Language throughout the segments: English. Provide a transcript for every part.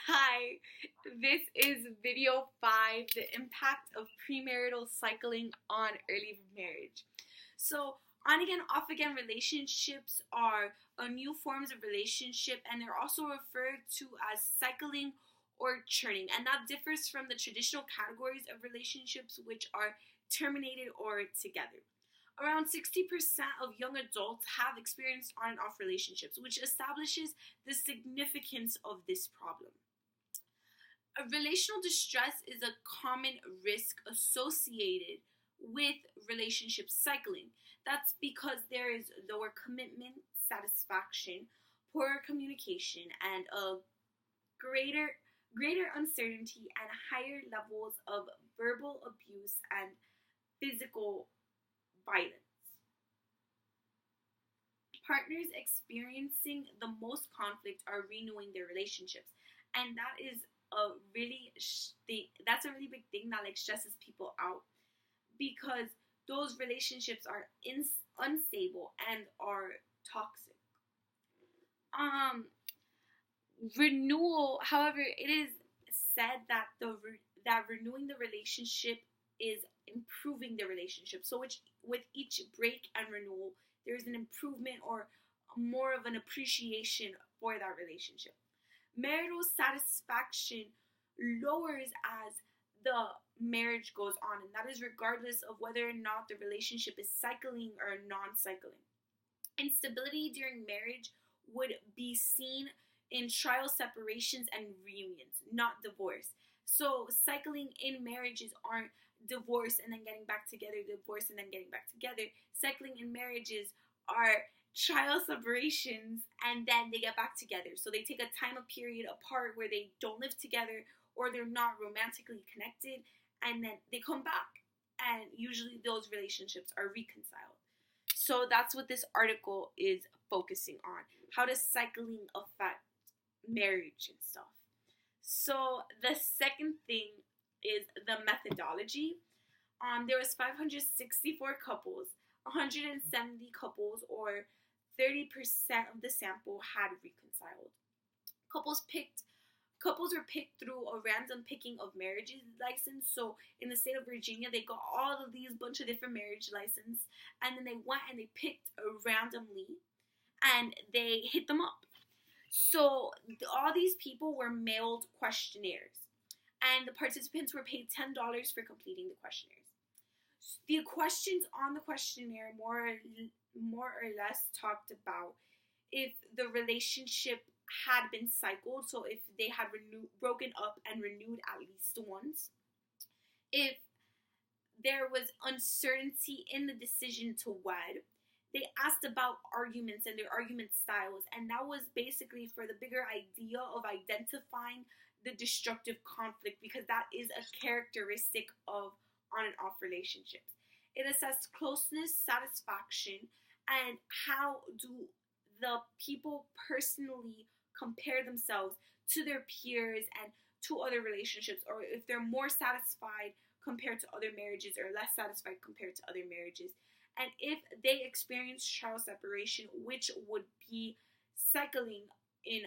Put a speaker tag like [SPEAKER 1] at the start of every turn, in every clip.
[SPEAKER 1] Hi, this is video 5, the impact of premarital cycling on early marriage. So, on again, off again relationships are new forms of relationship, and they're also referred to as cycling or churning, and that differs from the traditional categories of relationships, which are terminated or together. Around 60% of young adults have experienced on and off relationships, which establishes the significance of this problem. Relational distress is a common risk associated with relationship cycling. That's because there is lower commitment, satisfaction, poorer communication, and a greater uncertainty and higher levels of verbal abuse and physical violence. Partners experiencing the most conflict are renewing their relationships, and that is that's a really big thing that like stresses people out because those relationships are unstable and are toxic. Renewal, however, it is said that that renewing the relationship is improving the relationship. So which with each break and renewal, there's an improvement or more of an appreciation for that relationship. Marital satisfaction lowers as the marriage goes on, and that is regardless of whether or not the relationship is cycling or non-cycling. Instability during marriage would be seen in trial separations and reunions, not divorce. So cycling in marriages aren't divorce and then getting back together, divorce and then getting back together. Cycling in marriages are trial separations and then they get back together. So they take a time period apart where they don't live together or they're not romantically connected, and then they come back, and usually those relationships are reconciled. So that's what this article is focusing on. How does cycling affect marriage and stuff? So the second thing is the methodology. There was 564 couples, 170 couples, or 30% of the sample had reconciled. Couples were picked through a random picking of marriages license. So in the state of Virginia, they got all of these bunch of different marriage license, and then they went and they picked randomly, and they hit them up. So all these people were mailed questionnaires, and the participants were paid $10 for completing the questionnaires. The questions on the questionnaire more or less talked about if the relationship had been cycled, so if they had broken up and renewed at least once, if there was uncertainty in the decision to wed. They asked about arguments and their argument styles, and that was basically for the bigger idea of identifying the destructive conflict, because that is a characteristic of on and off relationships. It assessed closeness, satisfaction, and how do the people personally compare themselves to their peers and to other relationships, or if they're more satisfied compared to other marriages or less satisfied compared to other marriages. And if they experience trial separation, which would be cycling in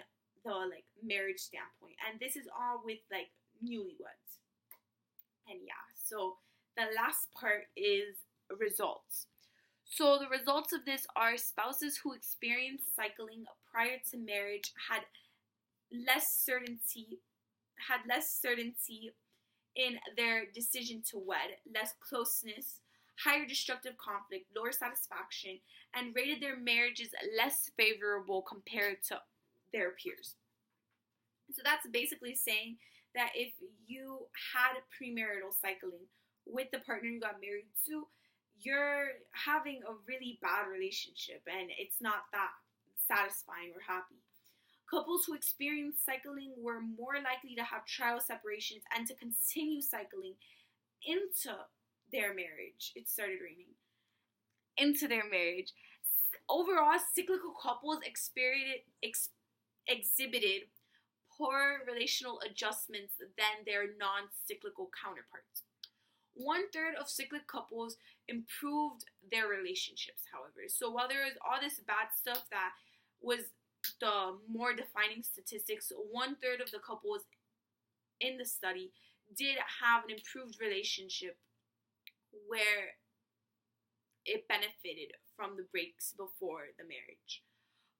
[SPEAKER 1] the like marriage standpoint. And this is all with like newlyweds. And yeah, so the last part is results. So the results of this are spouses who experienced cycling prior to marriage had less certainty in their decision to wed, less closeness, higher destructive conflict, lower satisfaction, and rated their marriages less favorable compared to their peers. So that's basically saying that if you had premarital cycling with the partner you got married to, you're having a really bad relationship and it's not that satisfying or happy. Couples who experienced cycling were more likely to have trial separations and to continue cycling into their marriage. It started raining. Into their marriage. Overall, cyclical couples exhibited poorer relational adjustments than their non-cyclical counterparts. 1/3 of cyclic couples improved their relationships, however. So while there was all this bad stuff that was the more defining statistics, 1/3 of the couples in the study did have an improved relationship where it benefited from the breaks before the marriage.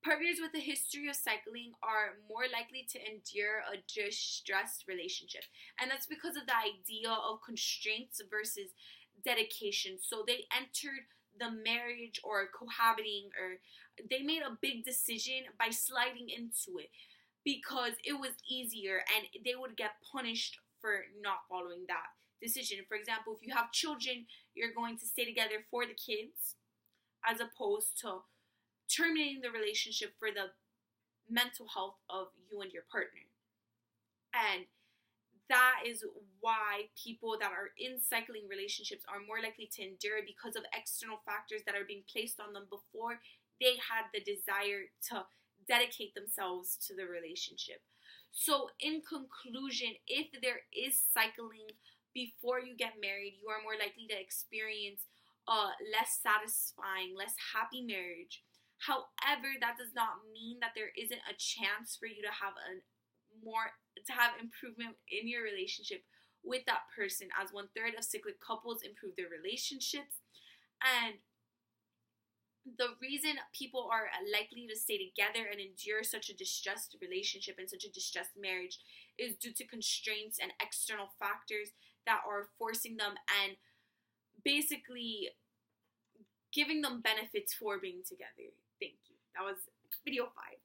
[SPEAKER 1] Partners with a history of cycling are more likely to endure a distressed relationship. And that's because of the idea of constraints versus dedication. So they entered the marriage or cohabiting, or they made a big decision by sliding into it because it was easier and they would get punished for not following that decision. For example, if you have children, you're going to stay together for the kids as opposed to terminating the relationship for the mental health of you and your partner. And that is why people that are in cycling relationships are more likely to endure, because of external factors that are being placed on them before they had the desire to dedicate themselves to the relationship. So in conclusion, if there is cycling before you get married, you are more likely to experience a less satisfying, less happy marriage. However, that does not mean that there isn't a chance for you to have improvement in your relationship with that person, as 1/3 of cyclic couples improve their relationships. And the reason people are likely to stay together and endure such a distressed relationship and such a distressed marriage is due to constraints and external factors that are forcing them and basically giving them benefits for being together. Thank you. That was video 5.